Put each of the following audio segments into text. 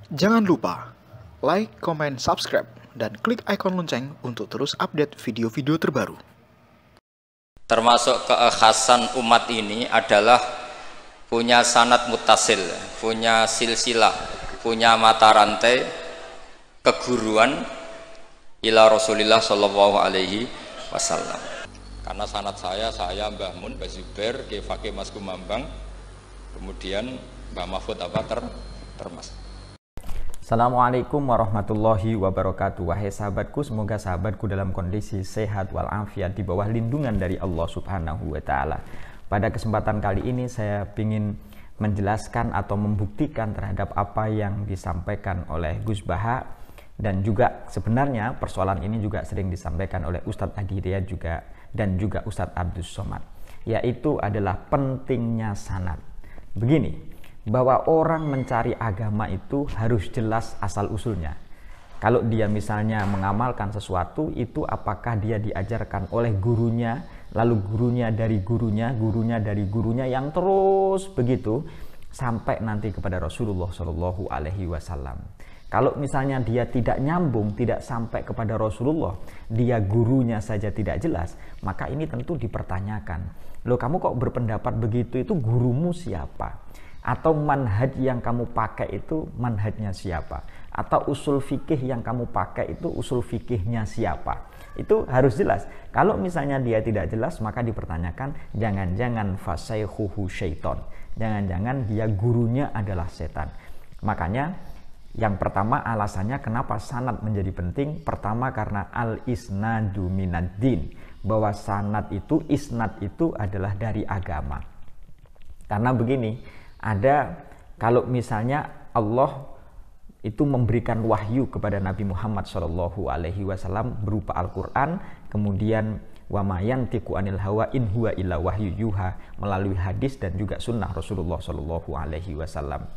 Jangan lupa like, comment, subscribe, dan klik ikon lonceng untuk terus update video-video terbaru. Termasuk kekhasan umat ini adalah punya sanad mutasil, punya silsilah, punya mata rantai keguruan ila Rasulillah Shallallahu Alaihi Wasallam. Karena sanad saya Mbah Mun, Mbah Zubair, Kiai Fakih Mas Kumambang, kemudian Mbah Mahfud termasuk. Assalamualaikum warahmatullahi wabarakatuh. Wahai sahabatku, semoga sahabatku dalam kondisi sehat walafiat di bawah lindungan dari Allah Subhanahu wa Ta'ala. Pada kesempatan kali ini saya ingin menjelaskan atau membuktikan terhadap apa yang disampaikan oleh Gus Baha, dan juga sebenarnya persoalan ini juga sering disampaikan oleh Ustadz Adi Hidayat juga dan juga Ustadz Abdus Somad, yaitu adalah pentingnya sanad. Begini, bahwa orang mencari agama itu harus jelas asal-usulnya. Kalau dia misalnya mengamalkan sesuatu, itu apakah dia diajarkan oleh gurunya, lalu gurunya dari gurunya, gurunya dari gurunya, yang terus begitu sampai nanti kepada Rasulullah Shallallahu Alaihi Wasallam. Kalau misalnya dia tidak nyambung, tidak sampai kepada Rasulullah, dia gurunya saja tidak jelas, maka ini tentu dipertanyakan. Loh, kamu kok berpendapat begitu, itu gurumu siapa? Atau manhaj yang kamu pakai itu manhajnya siapa? Atau usul fikih yang kamu pakai itu usul fikihnya siapa? Itu harus jelas. Kalau misalnya dia tidak jelas, maka dipertanyakan, jangan-jangan fasaykhuhu syaiton, jangan-jangan dia gurunya adalah setan. Makanya yang pertama alasannya kenapa sanad menjadi penting. Pertama karena al-isnadu minad-din, bahwa sanad itu, isnad itu adalah dari agama. Karena begini, ada kalau misalnya Allah itu memberikan wahyu kepada Nabi Muhammad Shallallahu Alaihi Wasallam berupa Al-Quran, kemudian wa ma yantiqu anil hawa in huwa illa wahyu yuha, melalui hadis dan juga sunnah Rasulullah Shallallahu Alaihi Wasallam.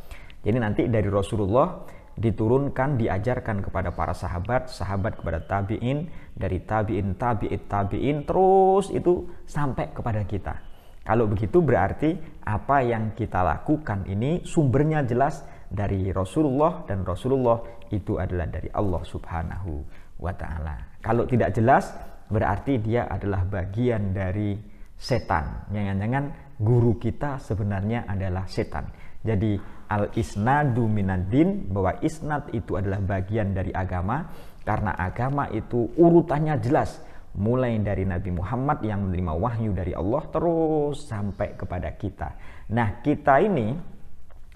Jadi nanti dari Rasulullah diturunkan, diajarkan kepada para sahabat, sahabat kepada tabi'in, dari tabi'in, tabi'in, terus itu sampai kepada kita. Kalau begitu berarti apa yang kita lakukan ini sumbernya jelas dari Rasulullah, dan Rasulullah itu adalah dari Allah Subhanahu wa Ta'ala. Kalau tidak jelas berarti dia adalah bagian dari setan. Jangan-jangan guru kita sebenarnya adalah setan. Jadi al-isnadu minad-din, bahwa isnad itu adalah bagian dari agama, karena agama itu urutannya jelas. Mulai dari Nabi Muhammad yang menerima wahyu dari Allah terus sampai kepada kita. Nah, kita ini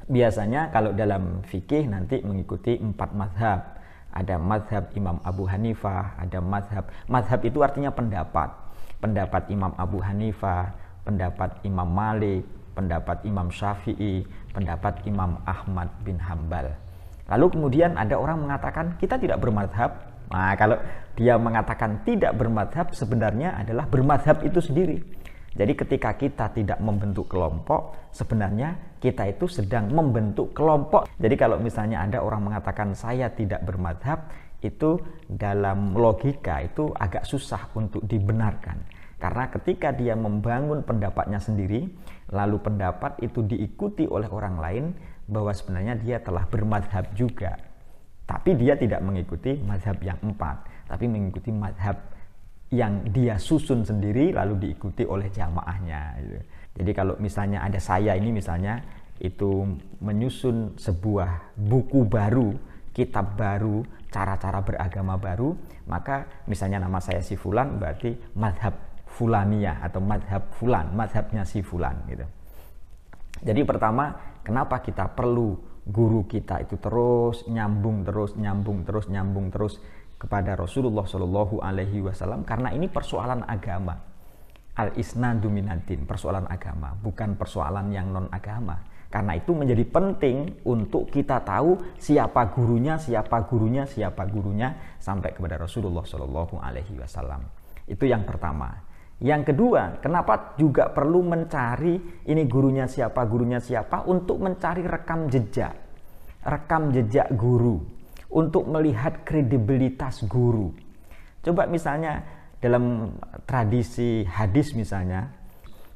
biasanya kalau dalam fikih nanti mengikuti 4 mazhab. Ada mazhab Imam Abu Hanifah, ada mazhab itu artinya pendapat. Pendapat Imam Abu Hanifah, pendapat Imam Malik, pendapat Imam Syafi'i, pendapat Imam Ahmad bin Hambal. Lalu kemudian ada orang mengatakan kita tidak bermadhab. Nah, kalau dia mengatakan tidak bermadhab, sebenarnya adalah bermadhab itu sendiri. Jadi ketika kita tidak membentuk kelompok, sebenarnya kita itu sedang membentuk kelompok. Jadi kalau misalnya ada orang mengatakan saya tidak bermadhab, itu dalam logika itu agak susah untuk dibenarkan. Karena ketika dia membangun pendapatnya sendiri, lalu pendapat itu diikuti oleh orang lain, bahwa sebenarnya dia telah bermadhab juga. Tapi dia tidak mengikuti mazhab yang 4, tapi mengikuti mazhab yang dia susun sendiri lalu diikuti oleh jamaahnya. Jadi kalau misalnya ada saya ini misalnya itu menyusun sebuah buku baru, kitab baru, cara-cara beragama baru, maka misalnya nama saya si Fulan, berarti mazhab Fulaniyah atau mazhab Fulan, mazhabnya si Fulan gitu. Jadi pertama, kenapa kita perlu guru kita itu terus nyambung terus kepada Rasulullah Shallallahu Alaihi Wasallam? Karena ini persoalan agama. Al-isnadu minad-din, persoalan agama, bukan persoalan yang non agama. Karena itu menjadi penting untuk kita tahu siapa gurunya sampai kepada Rasulullah Shallallahu Alaihi Wasallam. Itu yang pertama. Yang kedua, kenapa juga perlu mencari ini gurunya siapa untuk mencari rekam jejak guru, untuk melihat kredibilitas guru. Coba misalnya dalam tradisi hadis misalnya,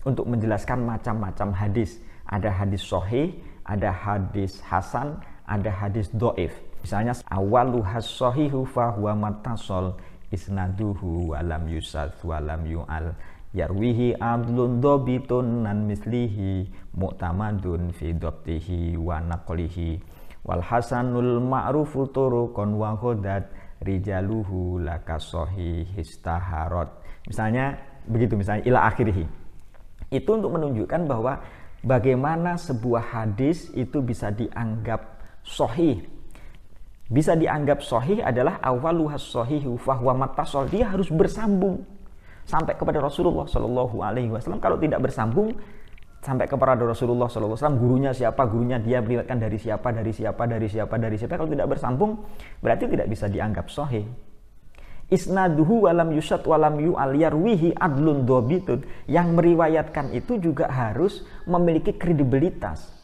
untuk menjelaskan macam-macam hadis, ada hadis sahih, ada hadis hasan, ada hadis doif. Misalnya awaluhas sohihu fahuwa matasol isnaduhu walam yusad walam yu'al yarwihi adlun dobitun nan mislihi mu'tamadun fi dobtihi wa naqlihi wal hasanul ma'rufu turuqan wa ghadat rijaluhu lakasohi histaharot. Misalnya begitu, misalnya ila akhirih. Itu untuk menunjukkan bahwa bagaimana sebuah hadis itu bisa dianggap sahih. Bisa dianggap sahih adalah awaluhas sahihu fahuwa mattasal. Dia harus bersambung sampai kepada Rasulullah Shallallahu Alaihi Wasallam. Kalau tidak bersambung sampai kepada Rasulullah Shallallahu Alaihi Wasallam, gurunya siapa, gurunya dia meriwayatkan dari siapa, dari siapa, dari siapa, dari siapa. Kalau tidak bersambung, berarti tidak bisa dianggap sahih. Isnaduhu walam yusad walam yu'al yarwihi adlun dobitun. Yang meriwayatkan itu juga harus memiliki kredibilitas.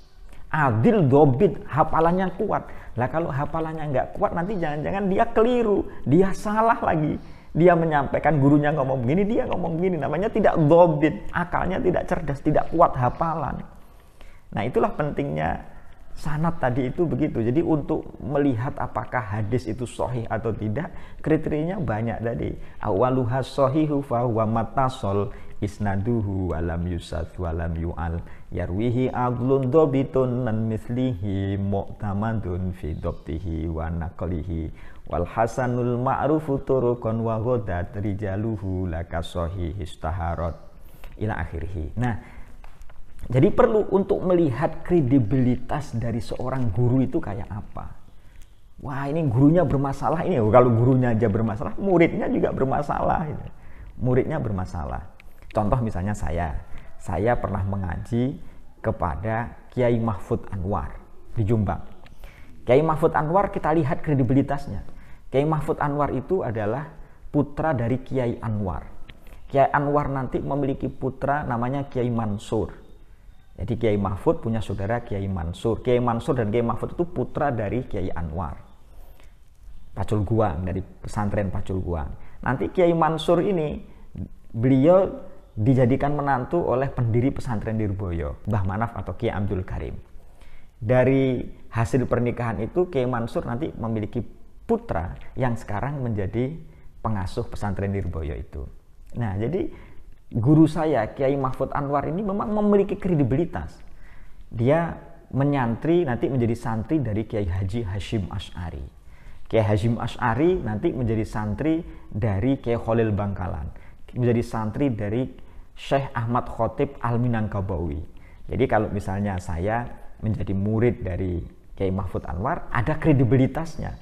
Adil dobit, hafalannya kuat. Lah kalau hafalannya nggak kuat, nanti jangan-jangan dia keliru, dia salah lagi. Dia menyampaikan, gurunya ngomong begini, dia ngomong begini. Namanya tidak dobit, akalnya tidak cerdas, tidak kuat hafalan. Nah itulah pentingnya sanad tadi itu begitu. Jadi untuk melihat apakah hadis itu sahih atau tidak, kriterianya banyak tadi. Awaluhas sahihu fahuwa mattasal isnaduhu walam yusad walam yu'al yarwihi adlun dobitun nan mislihi mu'tamadun fi dobtihi wa naqlihi wal hasanul ma'rufu turuqan wa ghadat rijaluhu lakasohi histaharot ila akhirih. Nah, jadi perlu untuk melihat kredibilitas dari seorang guru itu kayak apa. Wah, ini gurunya bermasalah ini. Kalau gurunya aja bermasalah, muridnya juga bermasalah. Muridnya bermasalah. Contoh misalnya saya pernah mengaji kepada Kiai Mahfud Anwar di Jombang. Kiai Mahfud Anwar kita lihat kredibilitasnya. Kiai Mahfud Anwar itu adalah putra dari Kiai Anwar. Kiai Anwar nanti memiliki putra namanya Kiai Mansur. Jadi Kiai Mahfud punya saudara Kiai Mansur. Kiai Mansur dan Kiai Mahfud itu putra dari Kiai Anwar. Pacul Guang, dari pesantren Pacul Guang. Nanti Kiai Mansur ini, beliau dijadikan menantu oleh pendiri pesantren Lirboyo, Mbah Manaf atau Kiai Abdul Karim. Dari hasil pernikahan itu Kiai Mansur nanti memiliki putra yang sekarang menjadi pengasuh pesantren Lirboyo itu. Nah, jadi guru saya Kiai Mahfud Anwar ini memang memiliki kredibilitas. Dia menyantri nanti menjadi santri dari Kiai Haji Hashim Asy'ari. Kiai Hashim Asy'ari nanti menjadi santri dari Kiai Khalil Bangkalan, menjadi santri dari Syekh Ahmad Khotib Al-Minangkabawi. Jadi kalau misalnya saya menjadi murid dari Kiai Mahfud Anwar, ada kredibilitasnya.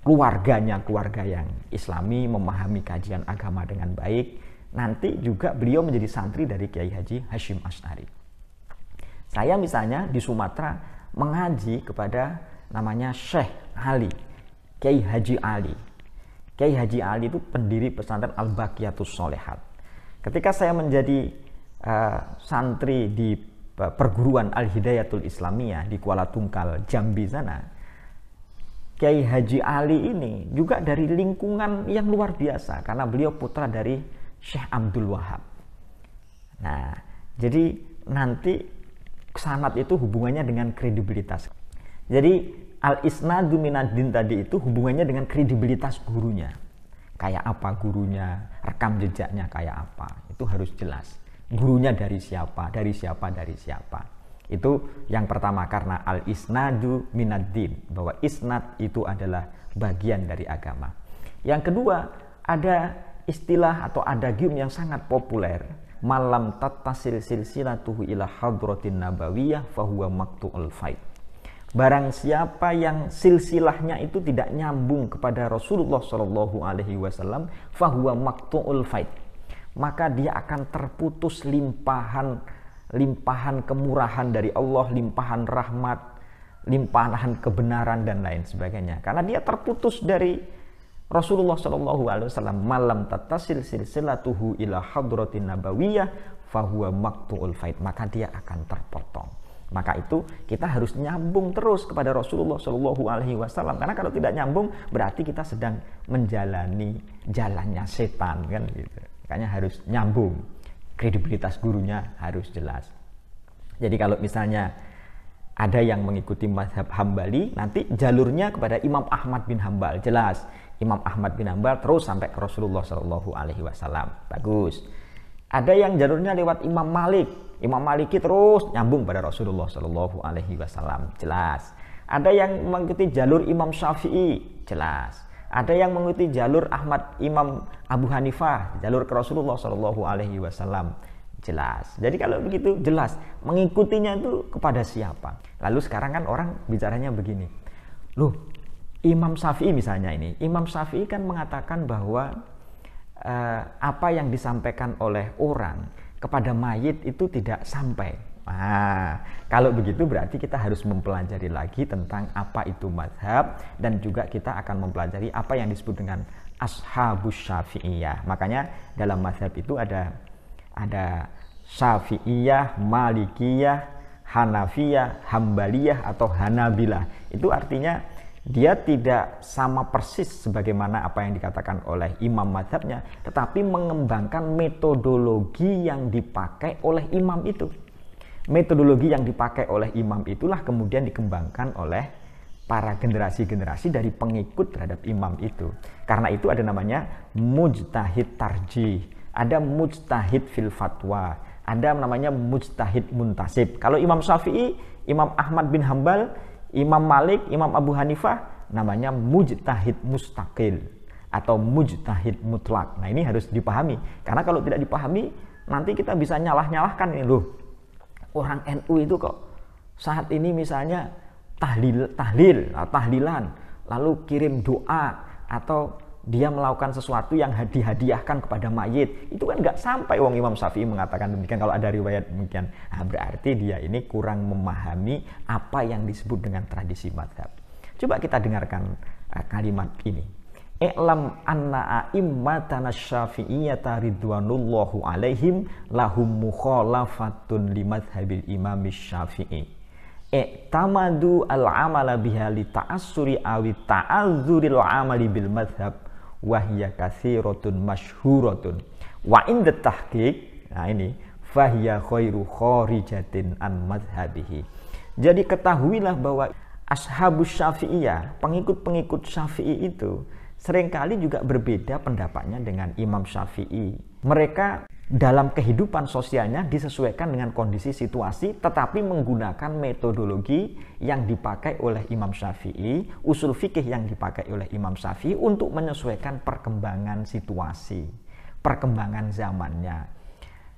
Keluarganya keluarga yang Islami, memahami kajian agama dengan baik. Nanti juga beliau menjadi santri dari Kiai Haji Hashim Asy'ari. Saya misalnya di Sumatera mengaji kepada namanya Syekh Ali, Kiai Haji Ali. Kiai Haji Ali itu pendiri pesantren Al-Baqiyatus Sholihat. Ketika saya menjadi santri di perguruan Al-Hidayatul Islamiyah di Kuala Tungkal, Jambi sana, Kiai Haji Ali ini juga dari lingkungan yang luar biasa karena beliau putra dari Syekh Abdul Wahab. Nah, jadi nanti sanad itu hubungannya dengan kredibilitas. Jadi al-isnadu minad-din tadi itu hubungannya dengan kredibilitas gurunya. Kayak apa gurunya, rekam jejaknya kayak apa, itu harus jelas. Gurunya dari siapa, dari siapa, dari siapa. Itu yang pertama, karena al-isnadu minad-din, bahwa isnad itu adalah bagian dari agama. Yang kedua, ada istilah atau adagium yang sangat populer, malam tattasil silsilatuhu ila hadratin nabawiyah fahuwa maqtu'ul faid. Barang siapa yang silsilahnya itu tidak nyambung kepada Rasulullah Shallallahu Alaihi Wasallam, fahuwa maqtu'ul faid, maka dia akan terputus limpahan kemurahan dari Allah, limpahan rahmat, limpahan kebenaran dan lain sebagainya. Karena dia terputus dari Rasulullah Shallallahu Alaihi Wasallam. Malam tattasil silsilatuhu ila hadratin nabawiyah fahuwa maqtu'ul faid, maka dia akan terpotong. Maka itu kita harus nyambung terus kepada Rasulullah Shallallahu Alaihi Wasallam. Karena kalau tidak nyambung berarti kita sedang menjalani jalannya setan, kan gitu. Makanya harus nyambung. Kredibilitas gurunya harus jelas. Jadi kalau misalnya Ada yang mengikuti mazhab Hambali, nanti jalurnya kepada Imam Ahmad bin Hambal, jelas. Imam Ahmad bin Hambal terus sampai ke Rasulullah Shallallahu Alaihi Wasallam, bagus. Ada yang jalurnya lewat Imam Malik, Imam Maliki terus nyambung pada Rasulullah Shallallahu Alaihi Wasallam, jelas. Ada yang mengikuti jalur Imam Syafi'i, jelas. Ada yang mengikuti jalur Imam Abu Hanifah, jalur ke Rasulullah Shallallahu Alaihi Wasallam, jelas. Jadi kalau begitu jelas mengikutinya itu kepada siapa. Lalu sekarang kan orang bicaranya begini, loh Imam Syafi'i misalnya ini, Imam Syafi'i kan mengatakan bahwa apa yang disampaikan oleh orang kepada mayit itu tidak sampai. Nah, kalau begitu berarti kita harus mempelajari lagi tentang apa itu mazhab, dan juga kita akan mempelajari apa yang disebut dengan ashabus syafi'iyah. Makanya dalam mazhab itu ada Syafi'iyah, Malikiyah, Hanafiyah, Hambaliyah atau Hanabilah. Itu artinya dia tidak sama persis sebagaimana apa yang dikatakan oleh imam mazhabnya, tetapi mengembangkan metodologi yang dipakai oleh imam itu. Metodologi yang dipakai oleh imam itulah kemudian dikembangkan oleh para generasi-generasi dari pengikut terhadap imam itu. Karena itu ada namanya mujtahid tarjih, ada mujtahid fil fatwa, ada namanya mujtahid muntasib. Kalau Imam Syafi'i, Imam Ahmad bin Hambal, Imam Malik, Imam Abu Hanifah, namanya mujtahid mustaqil atau mujtahid mutlak. Nah ini harus dipahami, karena kalau tidak dipahami nanti kita bisa nyalah-nyalahkan ini loh. Orang NU itu kok saat ini misalnya tahlilan, lalu kirim doa, atau dia melakukan sesuatu yang dihadiahkan kepada mayit, itu kan nggak sampai. Wong Imam Syafi'i mengatakan demikian. Kalau ada riwayat demikian, nah, berarti dia ini kurang memahami apa yang disebut dengan tradisi mazhab. Coba kita dengarkan kalimat ini. I'lam anna a'immatana syafi'iyyata ridwanullahu alaihim lahum mukhalafatun limadhabil imam syafi'i. I'tamadu al-amala biha li ta'assuri awi ta'adzuril amali bil madhab wahya kathiratun masyhuratun wa inda tahqiq. Nah ini fahiya khairu kharijatin an madhabihi. Jadi ketahuilah bahwa ashabus syafi'iyah, pengikut-pengikut Syafi'i itu seringkali juga berbeda pendapatnya dengan Imam Syafi'i. Mereka dalam kehidupan sosialnya disesuaikan dengan kondisi situasi, tetapi menggunakan metodologi yang dipakai oleh Imam Syafi'i, usul fikih yang dipakai oleh Imam Syafi'i untuk menyesuaikan perkembangan situasi, perkembangan zamannya.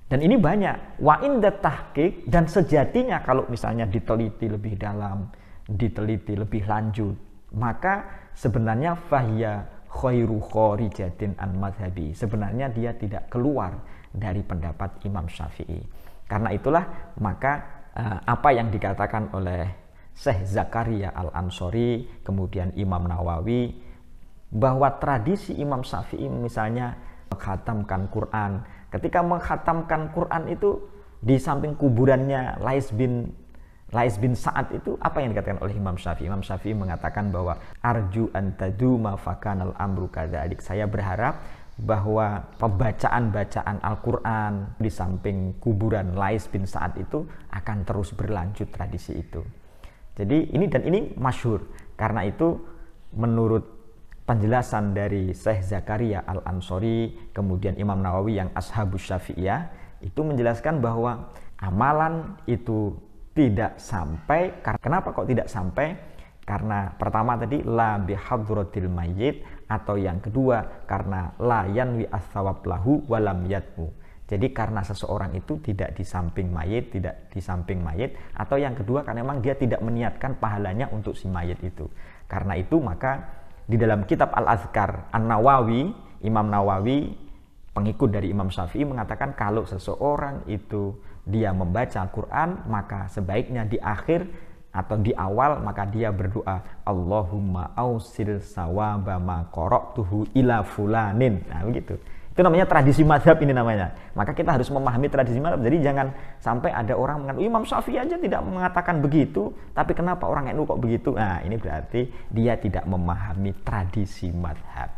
Dan ini banyak. Wa inda tahqiq, dan sejatinya kalau misalnya diteliti lebih dalam, diteliti lebih lanjut, maka sebenarnya fahiya khairu kharijatin an madhabi. Sebenarnya dia tidak keluar dari pendapat Imam Syafi'i. Karena itulah maka apa yang dikatakan oleh Syekh Zakaria Al-Ansori, kemudian Imam Nawawi, bahwa tradisi Imam Syafi'i misalnya mengkhatamkan Quran. Ketika mengkhatamkan Quran itu di samping kuburannya Lais bin Sa'ad itu apa yang dikatakan oleh Imam Syafi'i? Imam Syafi'i mengatakan bahwa arju antaduma fakanal amru kadzalik. Saya berharap bahwa pembacaan-bacaan Al-Quran di samping kuburan Lais bin Sa'ad itu akan terus berlanjut tradisi itu. Jadi ini masyhur. Karena itu menurut penjelasan dari Syekh Zakaria Al-Ansori, kemudian Imam Nawawi yang ashabus syafi'iyah, itu menjelaskan bahwa amalan itu tidak sampai. Kenapa kok tidak sampai? Karena pertama tadi la bihadratil mayyit, atau yang kedua karena la yanwi as-sawab lahu walam yatmu. Jadi karena seseorang itu tidak di samping mayit, atau yang kedua karena memang dia tidak meniatkan pahalanya untuk si mayit itu. Karena itu maka di dalam kitab Al-Azkar An-Nawawi, Imam Nawawi pengikut dari Imam Syafi'i mengatakan kalau seseorang itu dia membaca Al-Quran, maka sebaiknya di akhir atau di awal maka dia berdoa Allahumma ausil sawaba ma qara'tuhu ila fulanin. Nah begitu. Itu namanya tradisi mazhab ini namanya. Maka kita harus memahami tradisi mazhab. Jadi jangan sampai ada orang mengatakan Imam Syafi'i aja tidak mengatakan begitu, tapi kenapa orang NU kok begitu? Nah ini berarti dia tidak memahami tradisi mazhab.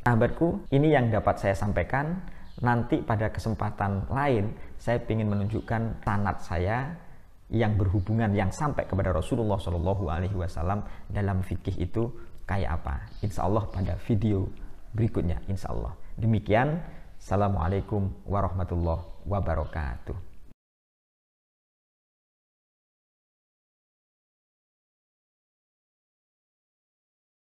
Sahabatku, ini yang dapat saya sampaikan. Nanti pada kesempatan lain saya ingin menunjukkan sanad saya yang berhubungan yang sampai kepada Rasulullah Shallallahu Alaihi Wasallam dalam fikih itu kayak apa? Insya Allah pada video berikutnya, insya Allah. Demikian, assalamualaikum warahmatullahi wabarakatuh.